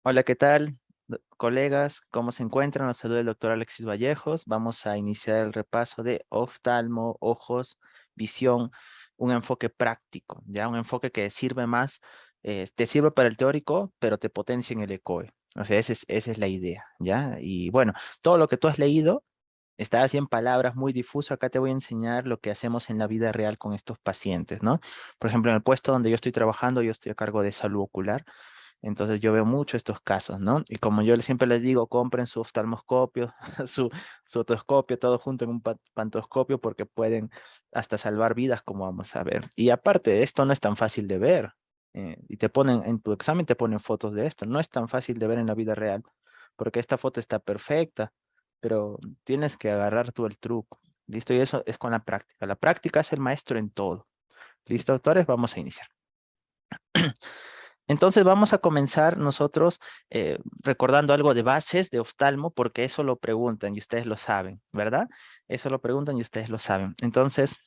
Hola, ¿qué tal, colegas? ¿Cómo se encuentran? Los saluda el doctor Alexis Vallejos. Vamos a iniciar el repaso de oftalmo, ojos, visión, un enfoque práctico, ya un enfoque que sirve más, te sirve para el teórico, pero te potencia en el ECOE. O sea, esa es la idea, ¿ya? Y bueno, todo lo que tú has leído está así en palabras muy difuso. Acá te voy a enseñar lo que hacemos en la vida real con estos pacientes, ¿no? Por ejemplo, en el puesto donde yo estoy trabajando, yo estoy a cargo de salud ocular. Entonces yo veo mucho estos casos, ¿no? Y como yo siempre les digo, compren su oftalmoscopio, su, su otoscopio, todo junto en un pantoscopio porque pueden hasta salvar vidas, como vamos a ver. Y aparte, esto no es tan fácil de ver. Y te ponen, en tu examen te ponen fotos de esto. No es tan fácil de ver en la vida real, porque esta foto está perfecta, pero tienes que agarrar tú el truco. ¿Listo? Y eso es con la práctica. La práctica es el maestro en todo. ¿Listo, doctores? Vamos a iniciar. Entonces vamos a comenzar nosotros recordando algo de bases de oftalmo, porque eso lo preguntan y ustedes lo saben, ¿verdad? Eso lo preguntan y ustedes lo saben. Entonces,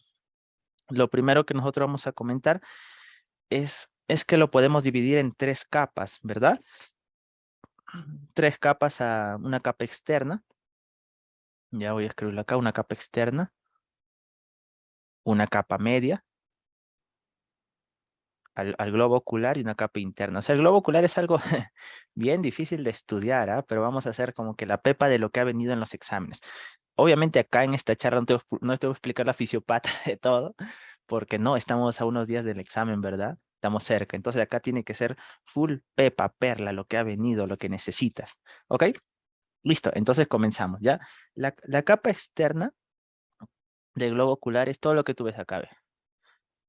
lo primero que nosotros vamos a comentar es que lo podemos dividir en tres capas, ¿verdad? Tres capas a una capa externa. Ya voy a escribirlo acá, una capa externa, una capa media al globo ocular y una capa interna. O sea, el globo ocular es algo bien difícil de estudiar, ¿ah? Pero vamos a hacer como que la pepa de lo que ha venido en los exámenes. Obviamente acá en esta charla no te voy a explicar la fisiopata de todo, porque no, estamos a unos días del examen, ¿verdad? Estamos cerca. Entonces acá tiene que ser full pepa, perla, lo que ha venido, lo que necesitas. ¿Ok? Listo, entonces comenzamos, ¿ya? La capa externa del globo ocular es todo lo que tú ves acá, ¿ve?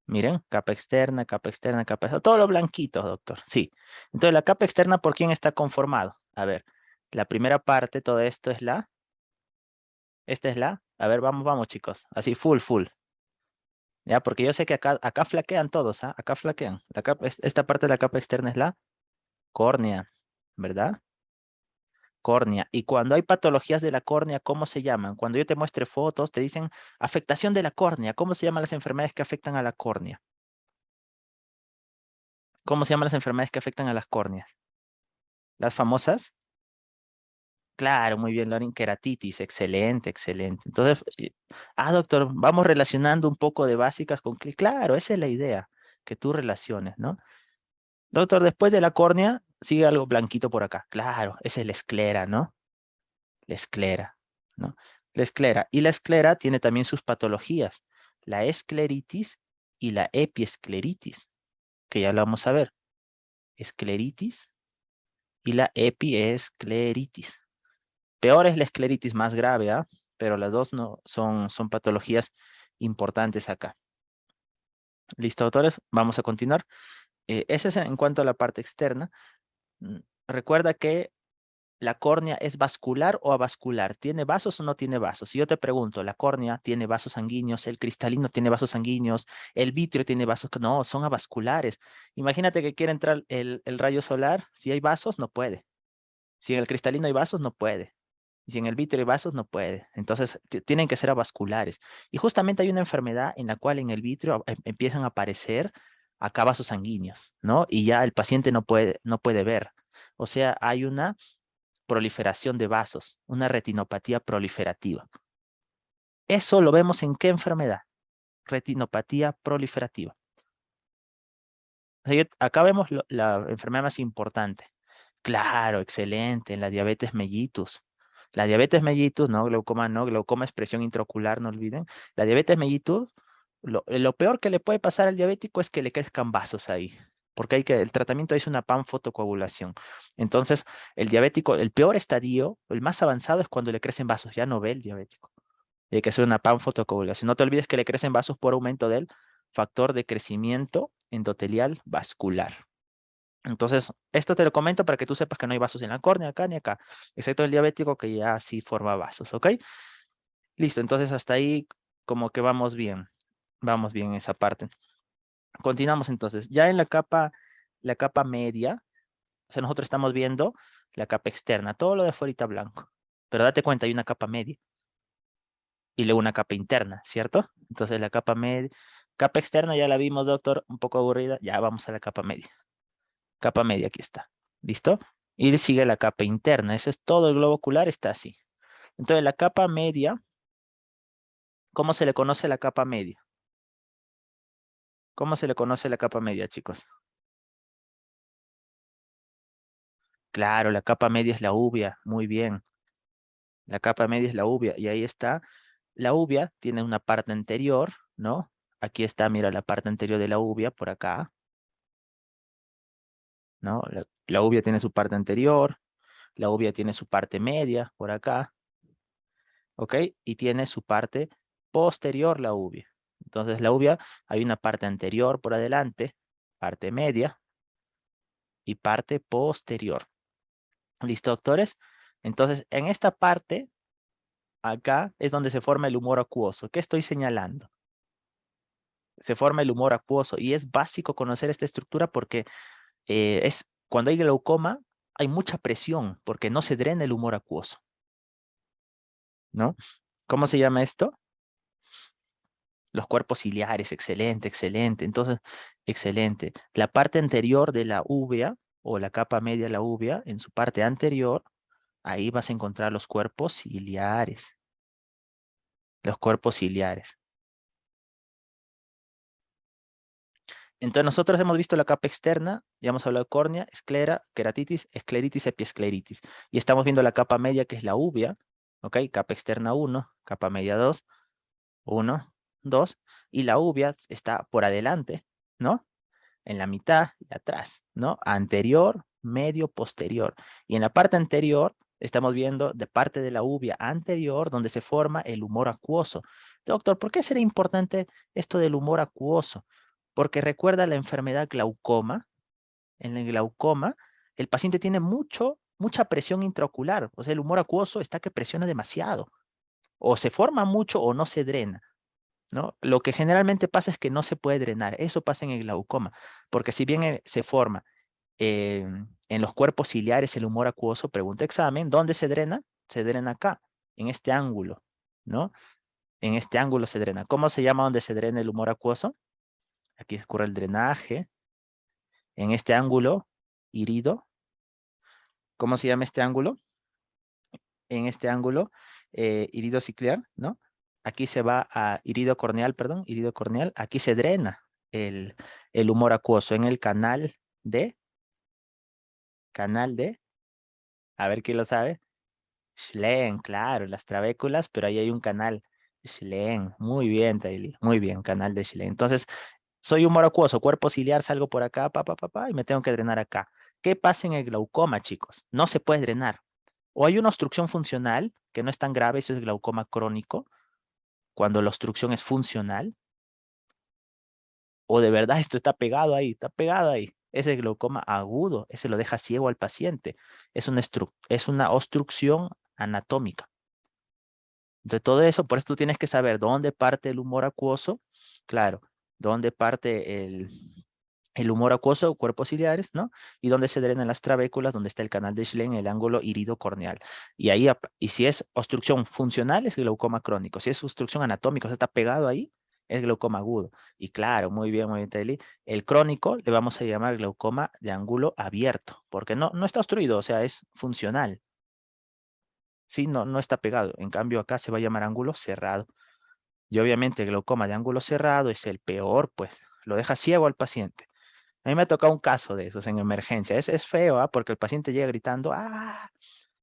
Miren, capa externa, capa externa, capa externa, todo lo blanquito, doctor. Sí. Entonces, la capa externa, ¿por quién está conformado? A ver, la primera parte, todo esto es esta es a ver, vamos, chicos. Así, full. Ya, porque yo sé que acá flaquean todos, ¿ah? Acá flaquean. Esta parte de la capa externa es la córnea, ¿verdad? Córnea. Y cuando hay patologías de la córnea, ¿cómo se llaman? Cuando yo te muestre fotos, te dicen afectación de la córnea. ¿Cómo se llaman las enfermedades que afectan a la córnea? ¿Cómo se llaman las enfermedades que afectan a las córneas? Las famosas. Claro, muy bien, Lorin, queratitis, excelente. Entonces, doctor, vamos relacionando un poco de básicas con claro, esa es la idea, que tú relaciones, ¿no? Doctor, después de la córnea, sigue algo blanquito por acá. Claro, esa es la esclera, ¿no? La esclera, ¿no? La esclera. Y la esclera tiene también sus patologías, la escleritis y la epiescleritis, que ya lo vamos a ver. Escleritis y la epiescleritis. Peor es la escleritis más grave, ¿ah? Pero las dos no son patologías importantes acá. ¿Listo, doctores? Vamos a continuar. Ese es en cuanto a la parte externa. Mm, Recuerda que la córnea es vascular o avascular. ¿Tiene vasos o no tiene vasos? Si yo te pregunto, ¿la córnea tiene vasos sanguíneos? ¿El cristalino tiene vasos sanguíneos? ¿El vitrio tiene vasos? No, son avasculares. Imagínate que quiere entrar el rayo solar. Si hay vasos, no puede. Si en el cristalino hay vasos, no puede. Y si en el vitrio hay vasos, no puede. Entonces, tienen que ser avasculares. Y justamente hay una enfermedad en la cual en el vitrio empiezan a aparecer acá vasos sanguíneos, ¿no? Y ya el paciente no puede ver. O sea, hay una proliferación de vasos, una retinopatía proliferativa. ¿Eso lo vemos en qué enfermedad? Retinopatía proliferativa. O sea, acá vemos la enfermedad más importante. Claro, excelente, en la diabetes mellitus. La diabetes mellitus, no, glaucoma es presión intraocular, no olviden. La diabetes mellitus, lo peor que le puede pasar al diabético es que le crezcan vasos ahí, porque el tratamiento es una panfotocoagulación. Entonces, el diabético, el peor estadio, el más avanzado es cuando le crecen vasos, ya no ve el diabético. Hay que hacer una panfotocoagulación. No te olvides que le crecen vasos por aumento del factor de crecimiento endotelial vascular. Entonces, esto te lo comento para que tú sepas que no hay vasos en la córnea, acá ni acá, excepto el diabético que ya sí forma vasos, ¿ok? Listo, entonces hasta ahí como que vamos bien en esa parte. Continuamos entonces, ya en la capa media, o sea, nosotros estamos viendo la capa externa, todo lo de afuera blanco, pero date cuenta, hay una capa media y luego una capa interna, ¿cierto? Entonces la capa media, capa externa ya la vimos, doctor, un poco aburrida, ya vamos a la capa media. Capa media, aquí está. ¿Listo? Y sigue la capa interna. Eso es todo el globo ocular, está así. Entonces, la capa media, ¿cómo se le conoce la capa media? ¿Cómo se le conoce la capa media, chicos? Claro, la capa media es la uvea, muy bien. La capa media es la uvea, y ahí está. La uvea tiene una parte anterior, ¿no? Aquí está, mira, la parte anterior de la uvea, por acá, ¿no? La uvea tiene su parte anterior, la uvea tiene su parte media, por acá, ¿ok? Y tiene su parte posterior, la uvea. Entonces, la uvea, hay una parte anterior por adelante, parte media y parte posterior. ¿Listo, doctores? Entonces, en esta parte, acá, es donde se forma el humor acuoso. ¿Qué estoy señalando? Se forma el humor acuoso y es básico conocer esta estructura porque cuando hay glaucoma, hay mucha presión porque no se drena el humor acuoso, ¿no? ¿Cómo se llama esto? Los cuerpos ciliares, excelente, excelente. Entonces, excelente. La parte anterior de la uvea o la capa media de la uvea, en su parte anterior, ahí vas a encontrar los cuerpos ciliares. Los cuerpos ciliares. Entonces, nosotros hemos visto la capa externa, ya hemos hablado de córnea, esclera, queratitis, escleritis, epiescleritis. Y estamos viendo la capa media, que es la uvea, ¿ok? Capa externa 1, capa media 2, 1, 2, y la uvea está por adelante, ¿no? En la mitad y atrás, ¿no? Anterior, medio, posterior. Y en la parte anterior estamos viendo de parte de la uvea anterior donde se forma el humor acuoso. Doctor, ¿por qué será importante esto del humor acuoso? Porque recuerda la enfermedad glaucoma. En el glaucoma, el paciente tiene mucha presión intraocular. O sea, el humor acuoso está que presiona demasiado. O se forma mucho o no se drena. ¿No? Lo que generalmente pasa es que no se puede drenar. Eso pasa en el glaucoma, porque si bien se forma en los cuerpos ciliares el humor acuoso, pregunta examen, ¿dónde se drena? Se drena acá, en este ángulo, ¿no? En este ángulo se drena. ¿Cómo se llama donde se drena el humor acuoso? Aquí ocurre el drenaje, en este ángulo, irido. ¿Cómo se llama este ángulo? En este ángulo, irido ciliar, ¿no? Aquí se va a irido corneal, perdón, irido corneal. Aquí se drena el, el humor acuoso en el canal de, a ver quién lo sabe. Schlenn, claro, las trabéculas, pero ahí hay un canal. Schlenn, muy bien, Taily, muy bien, canal de Schlenn. Entonces, soy humor acuoso, cuerpo ciliar, salgo por acá, y me tengo que drenar acá. ¿Qué pasa en el glaucoma, chicos? No se puede drenar. O hay una obstrucción funcional, que no es tan grave, eso es glaucoma crónico, cuando la obstrucción es funcional, o de verdad esto está pegado ahí. Ese glaucoma agudo, ese lo deja ciego al paciente. Es una obstrucción anatómica. Entonces, todo eso, por eso tú tienes que saber dónde parte el humor acuoso, claro, dónde parte el humor acuoso, cuerpos ciliares, ¿no? Y dónde se drenan las trabéculas, donde está el canal de Schlenn, el ángulo irido-corneal. Y ahí, y si es obstrucción funcional, es glaucoma crónico. Si es obstrucción anatómica, o sea, está pegado ahí, es glaucoma agudo. Y claro, muy bien, Telly. El crónico le vamos a llamar glaucoma de ángulo abierto, porque no está obstruido, o sea, es funcional. Sí, no está pegado. En cambio, acá se va a llamar ángulo cerrado. Y obviamente el glaucoma de ángulo cerrado es el peor, pues lo deja ciego al paciente. A mí me ha tocado un caso de esos en emergencia. Es feo, ¿ah? Porque el paciente llega gritando, ¡ah!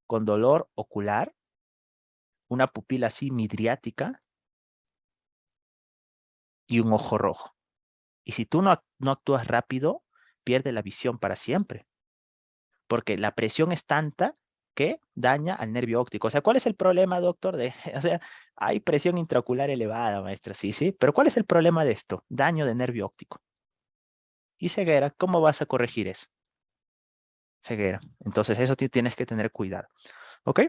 Con dolor ocular, una pupila así midriática y un ojo rojo. Y si tú no actúas rápido, pierde la visión para siempre. Porque la presión es tanta que daña al nervio óptico. O sea, ¿cuál es el problema, doctor? O sea, hay presión intraocular elevada, maestra, sí, pero ¿cuál es el problema de esto? Daño de nervio óptico. Y ceguera, ¿cómo vas a corregir eso? Ceguera. Entonces, eso tienes que tener cuidado. ¿Ok?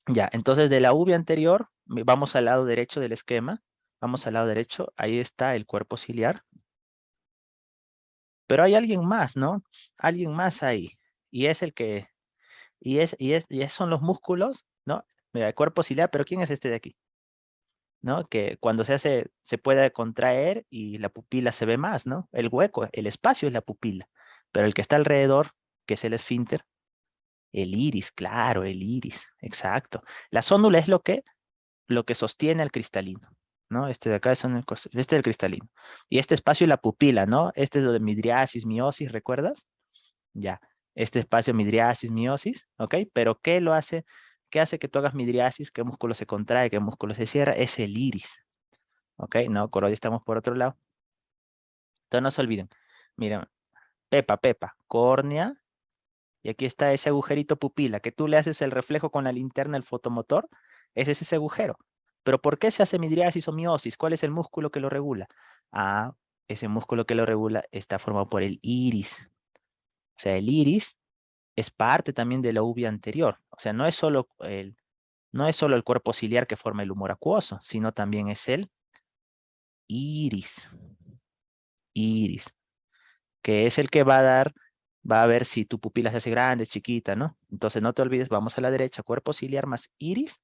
Ya, entonces de la uvea anterior, vamos al lado derecho del esquema. Vamos al lado derecho, ahí está el cuerpo ciliar. Pero hay alguien más, ¿no? Alguien más ahí. Y es el que, son los músculos, ¿no? Mira, el cuerpo ciliar, pero ¿quién es este de aquí? ¿No? Que cuando se puede contraer y la pupila se ve más, ¿no? El hueco, el espacio es la pupila. Pero el que está alrededor, que es el esfínter, El iris, claro, el iris, exacto. La zónula es lo que sostiene al cristalino, ¿no? Este de acá este es el cristalino. Y este espacio es la pupila, ¿no? Este es lo de midriasis, miosis, ¿recuerdas? Ya. Este espacio midriasis, miosis, ¿ok? Pero ¿qué lo hace? ¿Qué hace que tú hagas midriasis? ¿Qué músculo se contrae? ¿Qué músculo se cierra? Es el iris, ¿ok? No, coroide estamos por otro lado. Entonces no se olviden. Miren, Pepa, córnea, y aquí está ese agujerito pupila, que tú le haces el reflejo con la linterna, el fotomotor, ese es ese agujero. Pero ¿por qué se hace midriasis o miosis? ¿Cuál es el músculo que lo regula? Ah, ese músculo que lo regula está formado por el iris. O sea, el iris es parte también de la uvea anterior. O sea, no es solo el cuerpo ciliar que forma el humor acuoso, sino también es el iris. Iris, que es el que va a ver si tu pupila se hace grande, chiquita, ¿no? Entonces no te olvides, vamos a la derecha, cuerpo ciliar más iris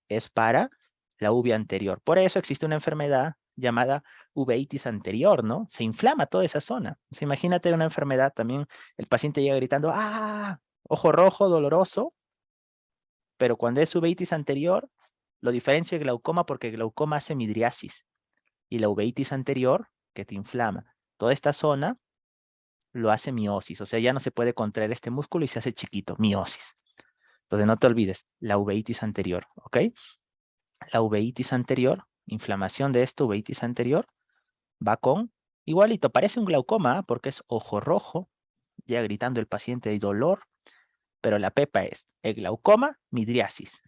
es para la uvea anterior. Por eso existe una enfermedad llamada uveitis anterior, ¿no? Se inflama toda esa zona. O sea, imagínate una enfermedad también, el paciente llega gritando, ¡ah! Ojo rojo, doloroso, pero cuando es uveitis anterior, lo diferencia de glaucoma porque el glaucoma hace midriasis y la uveitis anterior, que te inflama toda esta zona, lo hace miosis, o sea, ya no se puede contraer este músculo y se hace chiquito, miosis. Entonces no te olvides, la uveitis anterior, ¿ok? La uveitis anterior, inflamación de esta uveitis anterior, va con igualito, parece un glaucoma, ¿ah? Porque es ojo rojo, ya gritando el paciente de dolor, pero la pepa es el glaucoma, midriasis.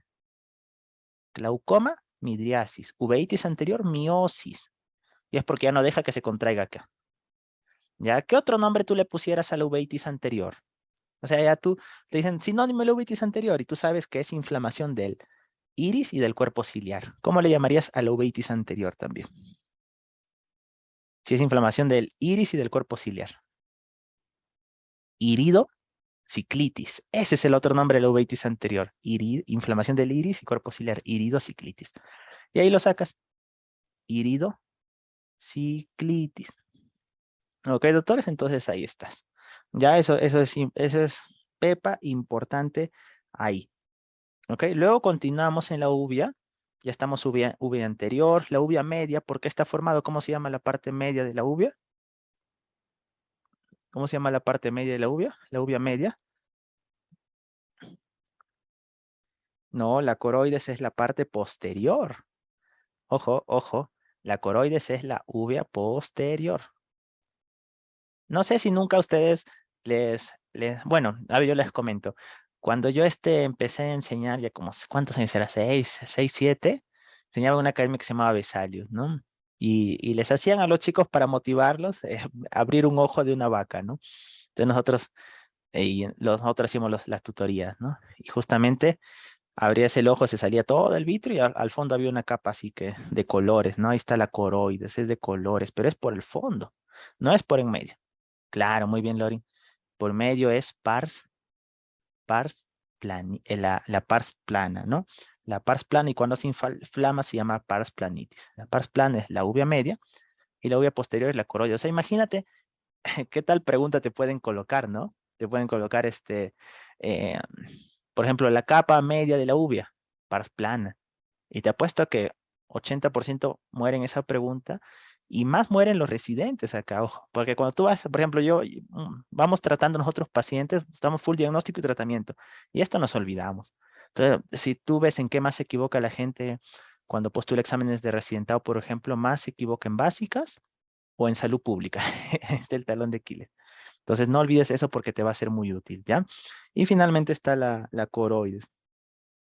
Glaucoma, midriasis. Uveitis anterior, miosis. Y es porque ya no deja que se contraiga acá. ¿Ya? ¿Qué otro nombre tú le pusieras a la uveitis anterior? O sea, ya tú te dicen sinónimo de la uveitis anterior y tú sabes que es inflamación del iris y del cuerpo ciliar. ¿Cómo le llamarías a la uveitis anterior también? Si es inflamación del iris y del cuerpo ciliar. Iridociclitis. Ese es el otro nombre de la uveitis anterior. Inflamación del iris y cuerpo ciliar. Iridociclitis. Y ahí lo sacas. Iridociclitis. Ok, doctores, entonces ahí estás. Ya eso es pepa importante ahí. Ok, luego continuamos en la uvea. Ya estamos uvea anterior, la uvea media. ¿Por qué está formado? ¿Cómo se llama la parte media de la uvea? ¿Cómo se llama la parte media de la uvea? La uvea media. No, la coroides es la parte posterior. Ojo, ojo. La coroides es la uvea posterior. No sé si nunca a ustedes bueno, a ver, yo les comento. Cuando yo empecé a enseñar, ya como, ¿cuántos años era? Seis, siete, enseñaba en una academia que se llamaba Vesalius, ¿no? Y les hacían a los chicos para motivarlos, abrir un ojo de una vaca, ¿no? Entonces nosotros hacíamos las tutorías, ¿no? Y justamente abrías el ojo, se salía todo el vitro y al fondo había una capa así que de colores, ¿no? Ahí está la coroides, es de colores, pero es por el fondo, no es por en medio. Claro, muy bien, Lori. Por medio es la pars plana, ¿no? La pars plana y cuando se inflama se llama pars planitis. La pars plana es la uvea media y la uvea posterior es la coroide. O sea, imagínate qué tal pregunta te pueden colocar, ¿no? Te pueden colocar eh, por ejemplo, la capa media de la uvea, pars plana. Y te apuesto a que 80% mueren esa pregunta y más mueren los residentes acá, ojo. Porque cuando tú vas, por ejemplo, vamos tratando nosotros pacientes, estamos full diagnóstico y tratamiento. Y esto nos olvidamos. Entonces, si tú ves en qué más se equivoca la gente cuando postula exámenes de residentado, por ejemplo, más se equivoca en básicas o en salud pública. Es el talón de Aquiles. Entonces, no olvides eso porque te va a ser muy útil, ¿ya? Y finalmente está la coroides.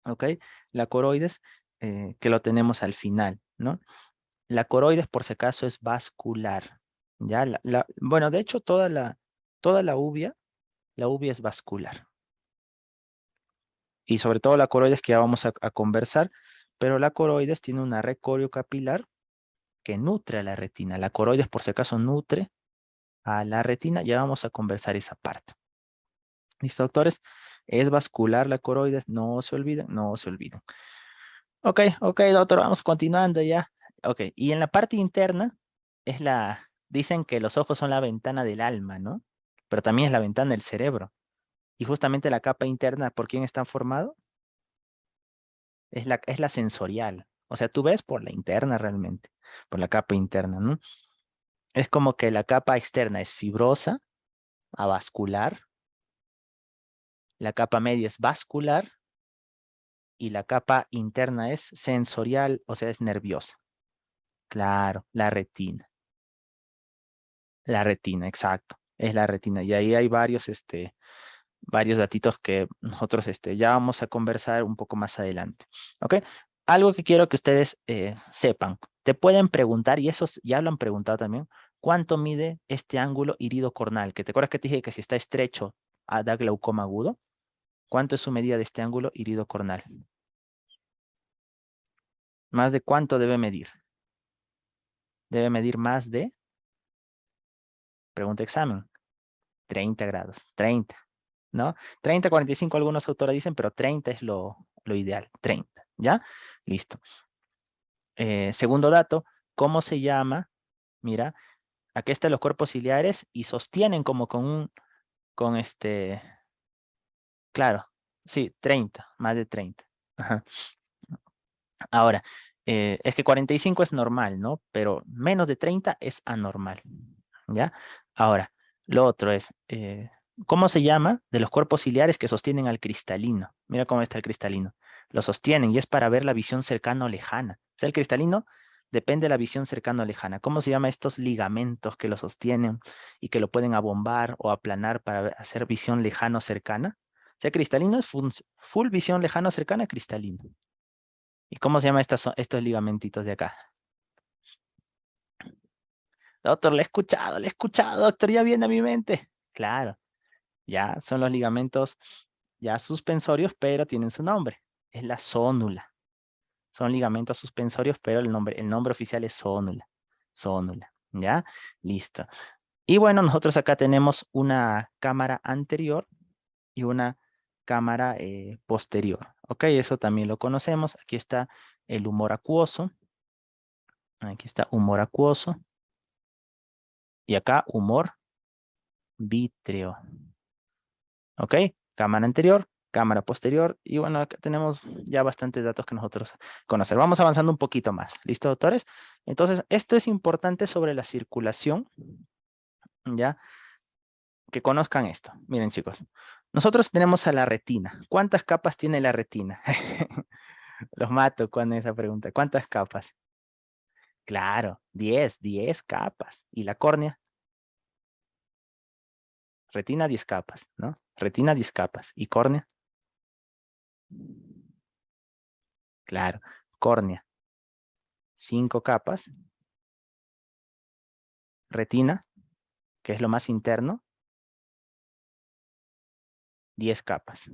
¿Ok? La coroides, que lo tenemos al final, ¿no? La coroides, por si acaso, es vascular, ¿ya? Bueno, de hecho, toda la uvea es vascular. Y sobre todo la coroides que ya vamos a conversar, pero la coroides tiene una red coriocapilar que nutre a la retina. La coroides, por si acaso, nutre a la retina. Ya vamos a conversar esa parte. ¿Listo, doctores? Es vascular la coroides, no se olviden, no se olviden. Ok, ok, doctor, vamos continuando ya. Ok, y en la parte interna dicen que los ojos son la ventana del alma, ¿no? Pero también es la ventana del cerebro. Y justamente la capa interna, ¿por quién está formado? Es la sensorial. O sea, tú ves por la interna realmente, por la capa interna, ¿no? Es como que la capa externa es fibrosa, avascular, la capa media es vascular y la capa interna es sensorial, o sea, es nerviosa. Claro, la retina. La retina, exacto. Es la retina. Y ahí hay varios datitos que nosotros ya vamos a conversar un poco más adelante. ¿Ok? Algo que quiero que ustedes sepan. Te pueden preguntar, y eso ya lo han preguntado también, ¿cuánto mide este ángulo iridocornal? Que te acuerdas que te dije que si está estrecho da glaucoma agudo. ¿Cuánto es su medida de este ángulo iridocornal? ¿Más de cuánto debe medir? Debe medir más de, pregunta examen, 30 grados, 30, ¿no? 30, 45 algunos autores dicen, pero 30 es lo ideal, 30, ¿ya? Listo. Segundo dato, ¿cómo se llama? Mira, aquí están los cuerpos ciliares y sostienen como con claro, sí, 30, más de 30. Ajá. Ahora, es que 45 es normal, ¿no? Pero menos de 30 es anormal, ¿ya? Ahora, lo otro es, ¿cómo se llama de los cuerpos ciliares que sostienen al cristalino? Mira cómo está el cristalino. Lo sostienen y es para ver la visión cercana o lejana. O sea, el cristalino depende de la visión cercana o lejana. ¿Cómo se llama estos ligamentos que lo sostienen y que lo pueden abombar o aplanar para hacer visión lejano o cercana? O sea, cristalino es full visión lejano o cercana, cristalino. ¿Y cómo se llama estos ligamentitos de acá? Doctor, le he escuchado, doctor, ya viene a mi mente. Claro, ya son los ligamentos ya suspensorios, pero tienen su nombre. Es la zónula. Son ligamentos suspensorios, pero el nombre oficial es zónula. Zónula, ¿ya? Listo. Y bueno, nosotros acá tenemos una cámara anterior y una cámara posterior. ¿Ok? Eso también lo conocemos. Aquí está el humor acuoso. Aquí está humor acuoso. Y acá humor vítreo. ¿Ok? Cámara anterior, cámara posterior. Y bueno, acá tenemos ya bastantes datos que nosotros conocer. Vamos avanzando un poquito más. ¿Listo, doctores? Entonces, esto es importante sobre la circulación, ¿ya? Que conozcan esto. Miren, chicos. Nosotros tenemos a la retina. ¿Cuántas capas tiene la retina? Los mato con esa pregunta. ¿Cuántas capas? Claro, 10 capas. ¿Y la córnea? Retina, 10 capas, ¿no? Retina, 10 capas. ¿Y córnea? Claro, córnea, 5 capas. Retina, que es lo más interno, 10 capas.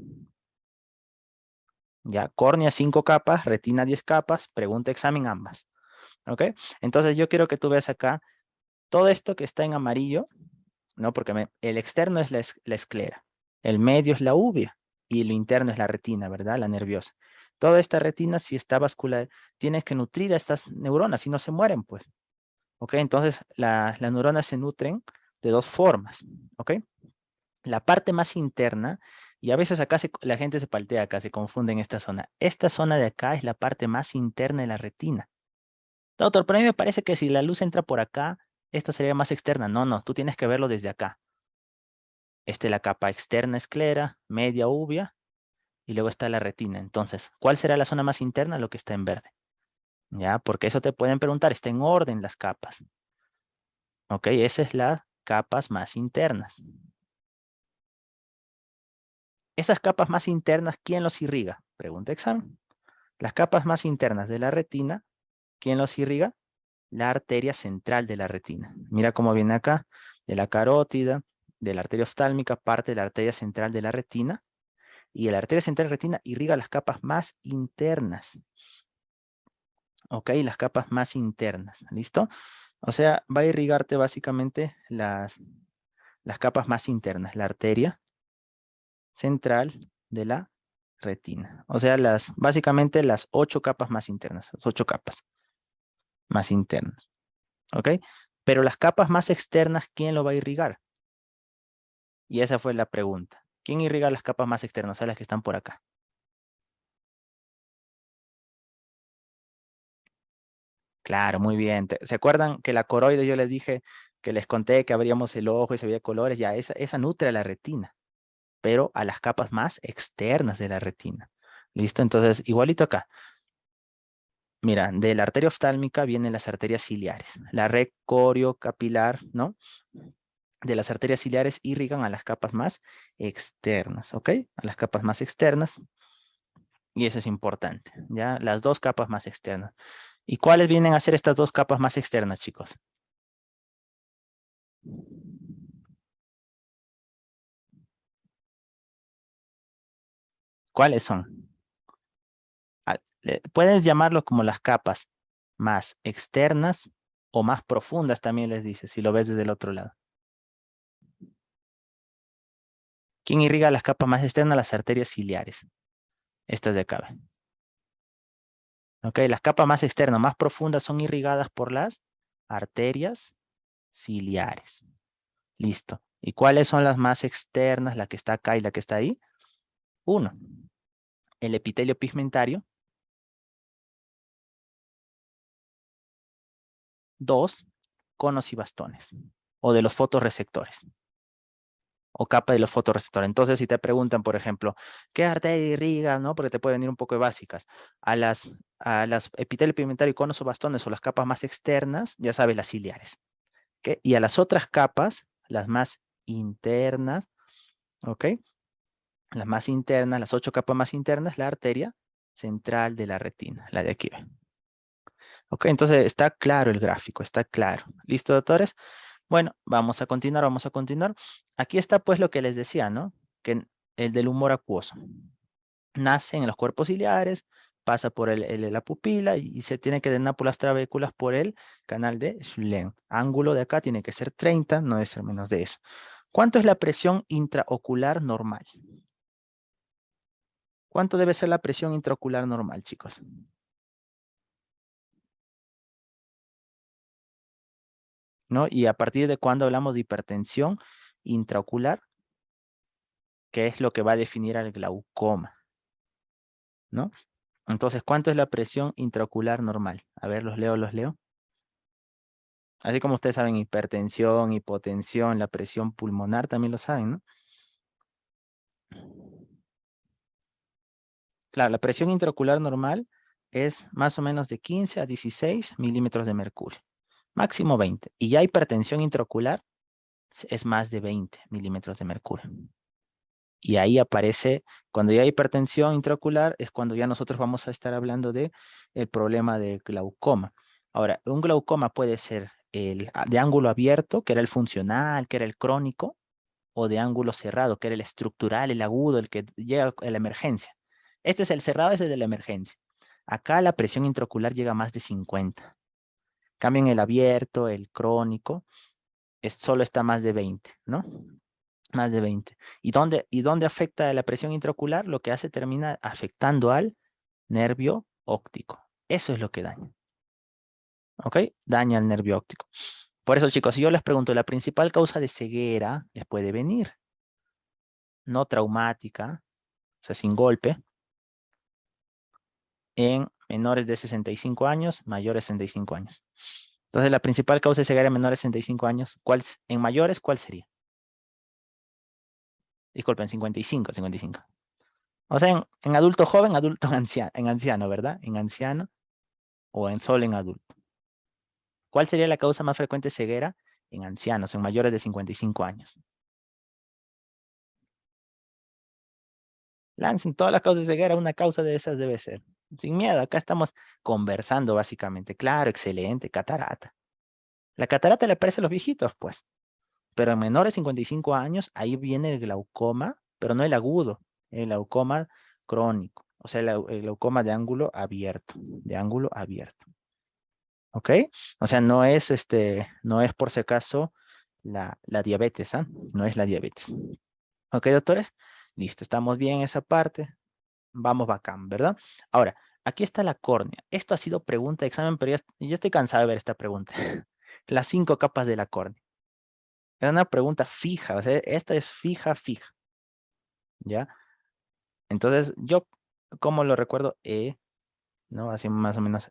Ya, córnea, 5 capas. Retina, 10 capas. Pregunta examen ambas. ¿Ok? Entonces yo quiero que tú veas acá todo esto que está en amarillo, ¿no? Porque el externo es la esclera. El medio es la uvea. Y lo interno es la retina, ¿verdad? La nerviosa. Toda esta retina, si está vascular, tienes que nutrir a estas neuronas, si no se mueren, pues. ¿Ok? Entonces, las neuronas se nutren de dos formas. ¿Ok? La parte más interna, y a veces acá la gente se paltea acá, se confunde en esta zona. Esta zona de acá es la parte más interna de la retina. Doctor, pero a mí me parece que si la luz entra por acá, esta sería más externa. No, no, tú tienes que verlo desde acá. Esta es la capa externa esclera, media uvea, y luego está la retina. Entonces, ¿cuál será la zona más interna? Lo que está en verde. ¿Ya? Porque eso te pueden preguntar, está en orden las capas. ¿Ok? Esas es las capas más internas. Esas capas más internas, ¿quién los irriga? Pregunta examen. Las capas más internas de la retina, ¿quién los irriga? La arteria central de la retina. Mira cómo viene acá, de la carótida, de la arteria oftálmica, parte de la arteria central de la retina, y la arteria central de la retina irriga las capas más internas. ¿Ok? Las capas más internas. ¿Listo? O sea, va a irrigarte básicamente las capas más internas, la arteria central de la retina. O sea, básicamente las 8 capas más internas, las 8 capas más internas. ¿Ok? Pero las capas más externas, ¿quién lo va a irrigar? Y esa fue la pregunta. ¿Quién irriga las capas más externas? A las que están por acá. Claro, muy bien. ¿Se acuerdan que la coroide yo les dije que les conté que abríamos el ojo y se veía colores? Ya, esa nutre a la retina, pero a las capas más externas de la retina. ¿Listo? Entonces, igualito acá. Mira, de la arteria oftálmica vienen las arterias ciliares. La red coriocapilar, ¿no? De las arterias ciliares irrigan a las capas más externas, ¿ok? A las capas más externas. Y eso es importante, ¿ya? Las dos capas más externas. ¿Y cuáles vienen a ser estas dos capas más externas, chicos? ¿Cuáles son? Puedes llamarlo como las capas más externas o más profundas también les dice, si lo ves desde el otro lado. ¿Quién irriga las capas más externas? Las arterias ciliares. Estas de acá. ¿Ven? ¿Ok? Las capas más externas, más profundas son irrigadas por las arterias ciliares. Listo. ¿Y cuáles son las más externas? La que está acá y la que está ahí. Uno, el epitelio pigmentario. Dos, conos y bastones. O de los fotorreceptores. O capa de los fotorreceptores. Entonces, si te preguntan, por ejemplo, ¿qué arteria irriga? ¿No? Porque te pueden venir un poco de básicas. A las epitelio pigmentario y conos o bastones o las capas más externas, ya sabes, las ciliares. ¿Ok? Y a las otras capas, las más internas, ¿ok? Las más internas, las 8 capas más internas, la arteria central de la retina, la de aquí. Ok, entonces está claro el gráfico, está claro. ¿Listo, doctores? Bueno, vamos a continuar, vamos a continuar. Aquí está pues lo que les decía, ¿no? Que el del humor acuoso. Nace en los cuerpos ciliares, pasa por la pupila y se tiene que drenar por las trabéculas por el canal de Schlenk. Ángulo de acá tiene que ser 30, no debe ser menos de eso. ¿Cuánto es la presión intraocular normal? ¿Cuánto debe ser la presión intraocular normal, chicos? ¿No? Y a partir de cuándo hablamos de hipertensión intraocular, que es lo que va a definir al glaucoma, ¿no? Entonces, ¿cuánto es la presión intraocular normal? A ver, los leo, los leo. Así como ustedes saben, hipertensión, hipotensión, la presión pulmonar también lo saben, ¿no? Claro, la presión intraocular normal es más o menos de 15 a 16 milímetros de mercurio, máximo 20. Y ya hipertensión intraocular es más de 20 milímetros de mercurio. Y ahí aparece, cuando ya hay hipertensión intraocular, es cuando ya nosotros vamos a estar hablando de el problema de glaucoma. Ahora, un glaucoma puede ser de ángulo abierto, que era el funcional, que era el crónico, o de ángulo cerrado, que era el estructural, el agudo, el que llega a la emergencia. Este es el cerrado, ese es de la emergencia. Acá la presión intraocular llega a más de 50. Cambio en el abierto, el crónico, solo está más de 20, ¿no? Más de 20. ¿Y dónde afecta la presión intraocular? Lo que hace termina afectando al nervio óptico. Eso es lo que daña. ¿Ok? Daña al nervio óptico. Por eso, chicos, si yo les pregunto, la principal causa de ceguera les puede venir, no traumática, o sea, sin golpe, en menores de 65 años, mayores de 65 años. Entonces, la principal causa de ceguera en menores de 65 años, en mayores, ¿cuál sería? Disculpen, 55, 55. O sea, en adulto joven, adulto en anciano, ¿verdad? En anciano o solo en adulto. ¿Cuál sería la causa más frecuente de ceguera en ancianos, en mayores de 55 años? Lancen todas las causas de ceguera, una causa de esas debe ser. Sin miedo, acá estamos conversando básicamente. Claro, excelente, catarata. La catarata le aparece a los viejitos, pues. Pero en menores de 55 años, ahí viene el glaucoma, pero no el agudo, el glaucoma crónico. O sea, el glaucoma de ángulo abierto, de ángulo abierto. ¿Ok? O sea, no es por si acaso la diabetes, ¿ah? No es la diabetes. ¿Ok, doctores? Listo, estamos bien en esa parte. Vamos bacán, ¿verdad? Ahora, aquí está la córnea. Esto ha sido pregunta de examen, pero ya estoy cansado de ver esta pregunta. Las 5 capas de la córnea. Es una pregunta fija, o sea, esta es fija, fija. ¿ya? Entonces, yo, ¿cómo lo recuerdo? ¿No? Así más o menos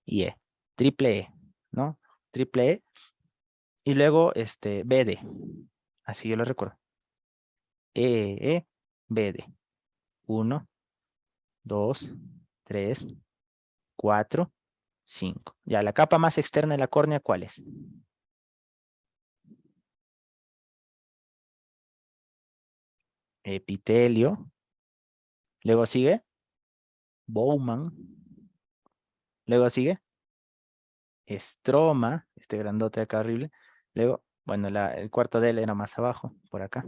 y E. Triple E, ¿no? Triple E. Y luego, BD. Así yo lo recuerdo. BD. Uno, dos, tres, cuatro, cinco. Ya, la capa más externa de la córnea, ¿cuál es? Epitelio. Luego sigue Bowman. Luego sigue estroma, este grandote acá horrible. Luego, bueno, el cuarto de él era más abajo, por acá.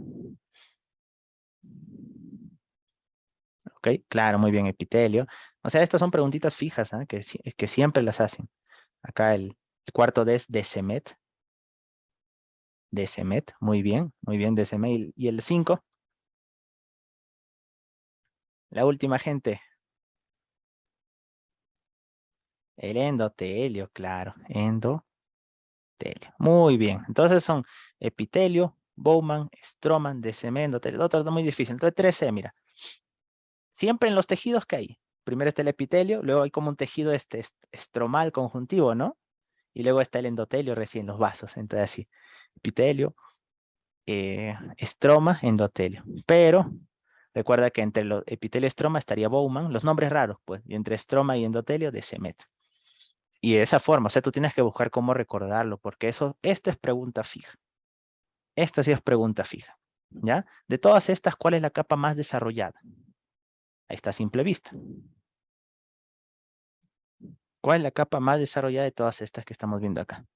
Ok, claro, muy bien, epitelio. O sea, estas son preguntitas fijas, ¿ah? Que siempre las hacen. Acá el cuarto D es Decimet. Decimet, muy bien, Decimet. Y el 5, la última gente, el endotelio, claro, endotelio. Muy bien, entonces son epitelio, Bowman, Stroman, Decimet, endotelio. El otro es muy difícil. Entonces 13, mira. Siempre en los tejidos que hay. Primero está el epitelio, luego hay como un tejido estromal conjuntivo, ¿no? Y luego está el endotelio recién, los vasos. Entonces así, epitelio, estroma, endotelio. Pero recuerda que entre los epitelio y estroma estaría Bowman, los nombres raros, pues, y entre estroma y endotelio de Semet. Y de esa forma, o sea, tú tienes que buscar cómo recordarlo, porque esta es pregunta fija. Esta sí es pregunta fija, ¿ya? De todas estas, ¿cuál es la capa más desarrollada? Ahí está a simple vista. ¿Cuál es la capa más desarrollada de todas estas que estamos viendo acá?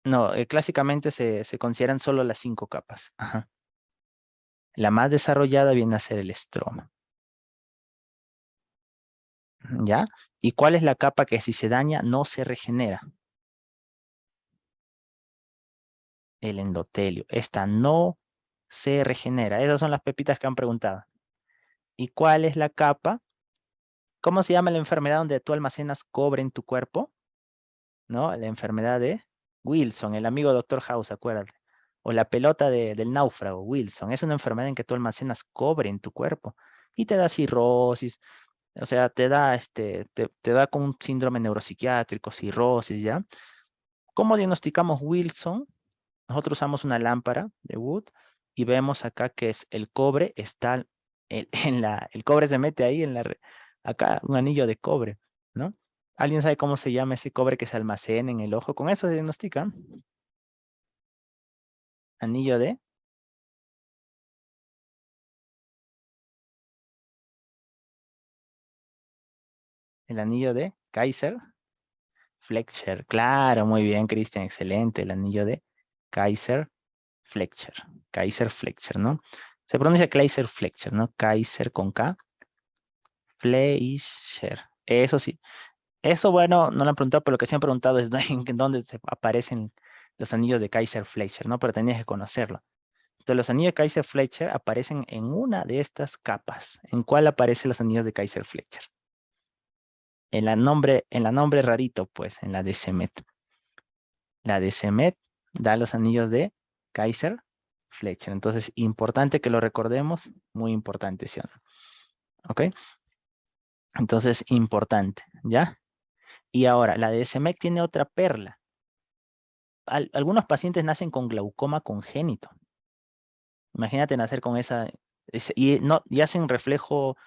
No, clásicamente se consideran solo las 5 capas. Ajá. La más desarrollada viene a ser el estroma. ¿Ya? ¿Y cuál es la capa que si se daña no se regenera? El endotelio. Esta no se regenera. Esas son las pepitas que han preguntado. ¿Y cuál es la capa? ¿Cómo se llama la enfermedad donde tú almacenas cobre en tu cuerpo? ¿No? La enfermedad de Wilson, el amigo Doctor House, acuérdate. O la pelota del náufrago, Wilson. Es una enfermedad en que tú almacenas cobre en tu cuerpo y te da cirrosis, o sea, te da como un síndrome neuropsiquiátrico, cirrosis, ¿ya? ¿Cómo diagnosticamos Wilson? Nosotros usamos una lámpara de Wood y vemos acá que es el cobre, está el cobre se mete ahí acá un anillo de cobre, ¿no? ¿Alguien sabe cómo se llama ese cobre que se almacena en el ojo? Con eso se diagnostica. Anillo de, el anillo de Kaiser Fletcher. Claro, muy bien, Cristian, excelente. El anillo de Kaiser Fletcher. Kaiser Fletcher, ¿no? Se pronuncia Kaiser Fletcher, ¿no? Kaiser con K. Fleischer. Eso sí. Eso, bueno, no lo han preguntado, pero lo que sí han preguntado es en dónde se aparecen los anillos de Kaiser Fletcher, ¿no? Pero tenías que conocerlo. Entonces, los anillos de Kaiser Fletcher aparecen en una de estas capas. ¿En cuál aparecen los anillos de Kaiser Fletcher? En la nombre rarito, pues, en la de Semet. La de Semet da los anillos de Kaiser Fletcher. Entonces, importante que lo recordemos, muy importante, ¿sí o no? ¿Ok? Entonces, importante, ¿ya? Y ahora, la de Semet tiene otra perla. Algunos pacientes nacen con glaucoma congénito. Imagínate nacer con y no, y hacen reflejo,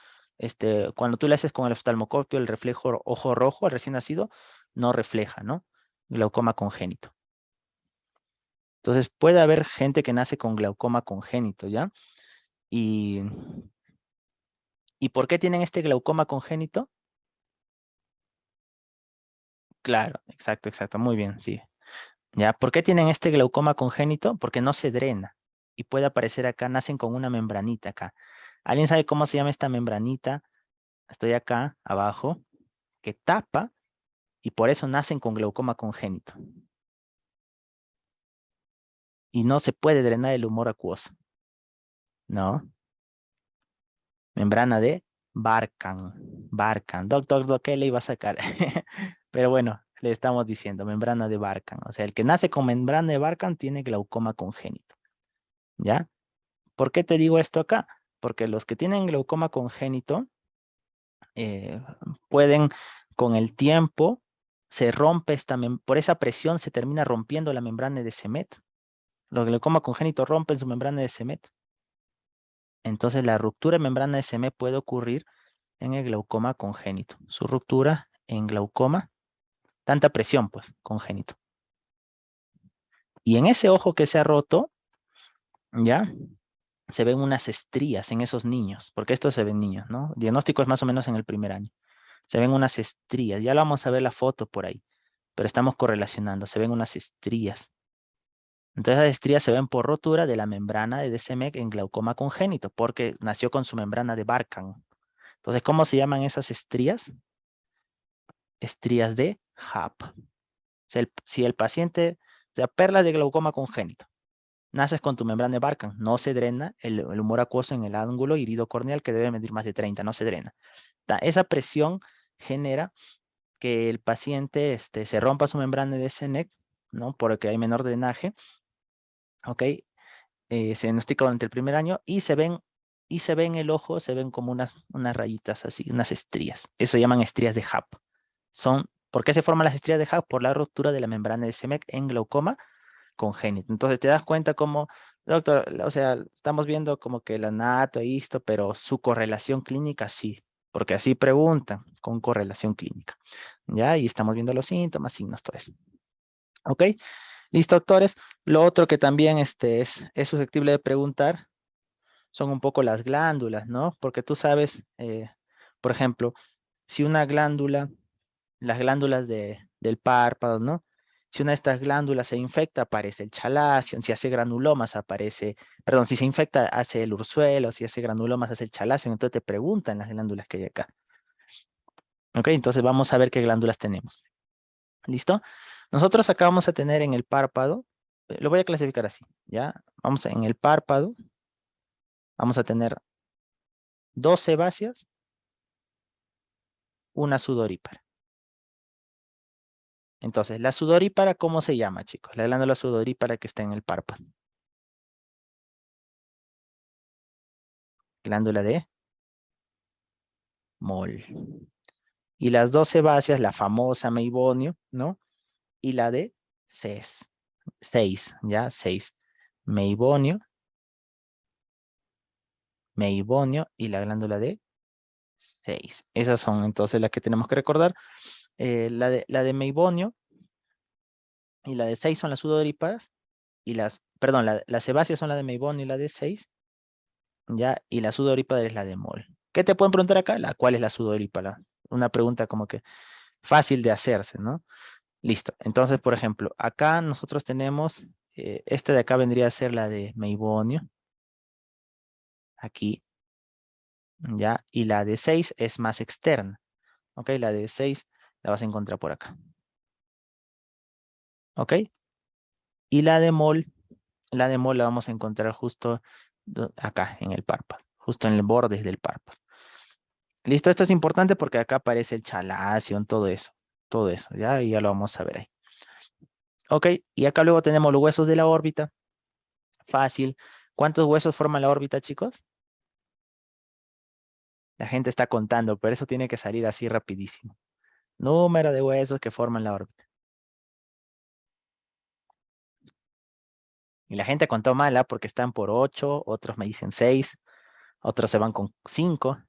cuando tú le haces con el oftalmoscopio el reflejo ojo rojo al recién nacido, no refleja, ¿no? Glaucoma congénito. Entonces puede haber gente que nace con glaucoma congénito, ¿ya? Y, ¿Y por qué tienen este glaucoma congénito? Claro, exacto, exacto, muy bien, sí. ¿Ya? ¿Por qué tienen este glaucoma congénito? Porque no se drena y puede aparecer acá, nacen con una membranita acá. ¿Alguien sabe cómo se llama esta membranita? Estoy acá abajo, que tapa y por eso nacen con glaucoma congénito. Y no se puede drenar el humor acuoso, ¿no? Membrana de Barcan. Barcan. Doctor, ¿qué le iba a sacar? Pero bueno, le estamos diciendo membrana de Barcan. O sea, el que nace con membrana de Barcan tiene glaucoma congénito. ¿Ya? ¿Por qué te digo esto acá? Porque los que tienen glaucoma congénito eh, pueden con el tiempo se rompe por esa presión se termina rompiendo la membrana de Semet. Los glaucoma congénito rompen su membrana de Semet. Entonces la ruptura de membrana de Semet puede ocurrir en el glaucoma congénito. Su ruptura en glaucoma, tanta presión pues, congénito. Y en ese ojo que se ha roto, ya, se ven unas estrías en esos niños, porque esto se ven niños, ¿no? El diagnóstico es más o menos en el primer año. Se ven unas estrías, ya lo vamos a ver la foto por ahí, pero estamos correlacionando, se ven unas estrías. Entonces las estrías se ven por rotura de la membrana de DSMEC en glaucoma congénito, porque nació con su membrana de Barkan. Entonces, ¿cómo se llaman esas estrías? Estrías de HAP. Si el paciente, o sea, perlas de glaucoma congénito, naces con tu membrana de Barkan, no se drena el humor acuoso en el ángulo iridocorneal que debe medir más de 30, no se drena. Esa presión genera que el paciente se rompa su membrana de SNEC, ¿no? Porque hay menor drenaje, ¿ok? Se diagnostica durante el primer año y se ven en el ojo, se ven como unas rayitas así, unas estrías. Eso se llaman estrías de HAP. ¿Por qué se forman las estrías de HAP? Por la ruptura de la membrana de SMEC en glaucoma congénito. Entonces te das cuenta como, doctor, o sea, estamos viendo como que la nato y esto, pero su correlación clínica sí, porque así preguntan con correlación clínica. ¿Ya? Y estamos viendo los síntomas, signos, todo eso. ¿Ok? Listo, doctores. Lo otro que también es susceptible de preguntar son un poco las glándulas, ¿no? Porque tú sabes, por ejemplo, si una glándula, las glándulas del párpado, ¿no? Si una de estas glándulas se infecta, aparece el chalacio. Si hace granulomas, aparece, perdón, si se infecta, hace el ursuelo. Si hace granulomas, hace el chalacio. Entonces te preguntan las glándulas que hay acá. ¿Ok? Entonces vamos a ver qué glándulas tenemos. ¿Listo? Nosotros acá vamos a tener en el párpado, lo voy a clasificar así, ¿ya? En el párpado, vamos a tener 2 sebáceas, una sudorípara. Entonces, la sudorípara, ¿cómo se llama, chicos? La glándula sudorípara que está en el párpado. Glándula de Moll. Y las 2 sebáceas, la famosa meibonio, ¿no? Y la de 6, ¿ya? 6. Meibonio, meibonio y la glándula de 6. Esas son entonces las que tenemos que recordar. La de meibonio y la de 6 son las sudoríparas. Y perdón, las sebáceas son la de meibonio y la de 6. ¿Ya? Y la sudorípara es la de Moll. ¿Qué te pueden preguntar acá? ¿Cuál es la sudorípara? Una pregunta como que fácil de hacerse, ¿no? Listo. Entonces, por ejemplo, acá nosotros tenemos, esta de acá vendría a ser la de meibonio. Aquí, ¿ya? Y la de 6 es más externa. ¿Ok? La de 6 la vas a encontrar por acá. ¿Ok? Y la de Moll la vamos a encontrar justo acá, en el párpado. Justo en el borde del párpado. Listo, esto es importante porque acá aparece el chalación, todo eso, ¿ya? Y ya lo vamos a ver ahí. Ok, y acá luego tenemos los huesos de la órbita. Fácil. ¿Cuántos huesos forman la órbita, chicos? La gente está contando, pero eso tiene que salir así rapidísimo. Número de huesos que forman la órbita. Y la gente contó mal, ¿ah? Porque están por 8, otros me dicen 6, otros se van con 5.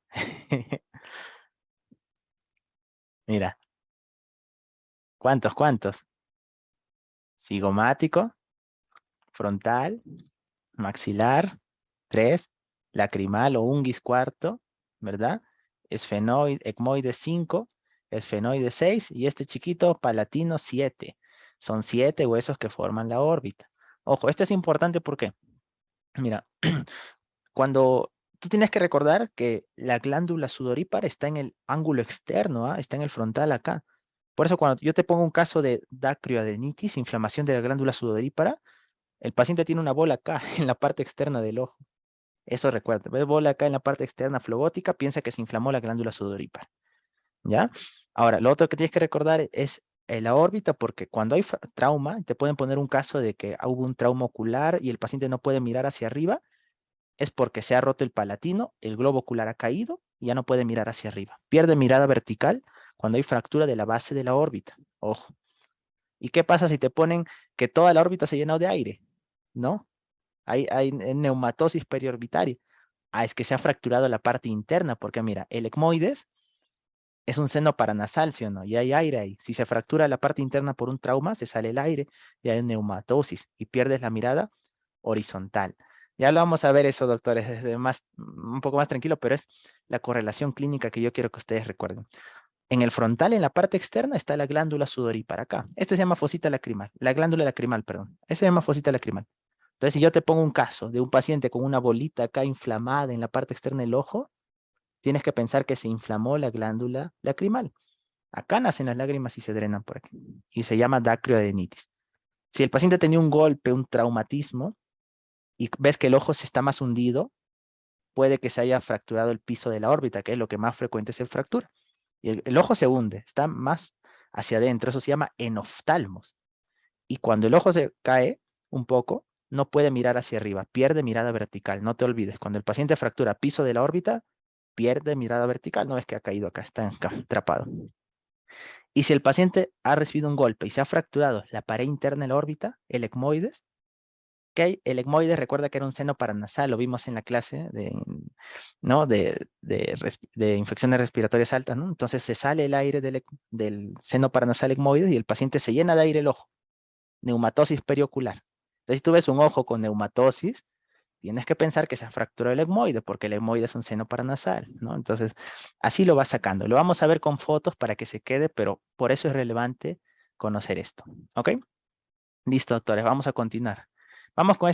Mira, ¿cuántos? Cigomático, frontal, maxilar, 3, lacrimal o unguis cuarto, ¿verdad? Esfenoide, ecmoide 5, esfenoide 6 y este chiquito palatino 7. Son 7 huesos que forman la órbita. Ojo, esto es importante porque, mira, cuando tú tienes que recordar que la glándula sudorípara está en el ángulo externo, ¿ah? Está en el frontal acá. Por eso cuando yo te pongo un caso de dacrioadenitis, inflamación de la glándula sudorípara, el paciente tiene una bola acá, en la parte externa del ojo. Eso recuerda. Ves bola acá en la parte externa flebótica, piensa que se inflamó la glándula sudorípara. ¿Ya? Ahora, lo otro que tienes que recordar es la órbita, porque cuando hay trauma, te pueden poner un caso de que hubo un trauma ocular y el paciente no puede mirar hacia arriba, es porque se ha roto el palatino, el globo ocular ha caído y ya no puede mirar hacia arriba. Pierde mirada vertical cuando hay fractura de la base de la órbita. Ojo. ¿Y qué pasa si te ponen que toda la órbita se llenó de aire? ¿No? Hay neumatosis periorbitaria. Ah, es que se ha fracturado la parte interna, porque mira, el ecmoides es un seno paranasal, ¿sí o no? Y hay aire ahí. Si se fractura la parte interna por un trauma, se sale el aire y hay neumatosis y pierdes la mirada horizontal. Ya lo vamos a ver eso, doctores, desde un poco más tranquilo, pero es la correlación clínica que yo quiero que ustedes recuerden. En el frontal, en la parte externa, está la glándula sudorípara acá. Este se llama fosita lacrimal, la glándula lacrimal, perdón. Ese se llama fosita lacrimal. Entonces, si yo te pongo un caso de un paciente con una bolita acá inflamada en la parte externa del ojo, tienes que pensar que se inflamó la glándula lacrimal. Acá nacen las lágrimas y se drenan por aquí. Y se llama dacrioadenitis. Si el paciente tenía un golpe, un traumatismo, y ves que el ojo se está más hundido, puede que se haya fracturado el piso de la órbita, que es lo que más frecuente se fractura. Y el ojo se hunde, está más hacia adentro, eso se llama enoftalmos. Y cuando el ojo se cae un poco, no puede mirar hacia arriba, pierde mirada vertical. No te olvides, cuando el paciente fractura piso de la órbita, pierde mirada vertical. No es que ha caído acá, está atrapado. Y si el paciente ha recibido un golpe y se ha fracturado la pared interna de la órbita, el ecmoides, ¿ok? El ecmoides recuerda que era un seno paranasal, lo vimos en la clase ¿no? de infecciones respiratorias altas, ¿no? Entonces se sale el aire del seno paranasal ecmoides y el paciente se llena de aire el ojo, neumatosis periocular. Entonces, si tú ves un ojo con neumatosis, tienes que pensar que se ha fracturado el ecmoide, porque el ecmoide es un seno paranasal, ¿no? Entonces, así lo vas sacando. Lo vamos a ver con fotos para que se quede, pero por eso es relevante conocer esto, ¿ok? Listo, doctores, vamos a continuar. Vamos con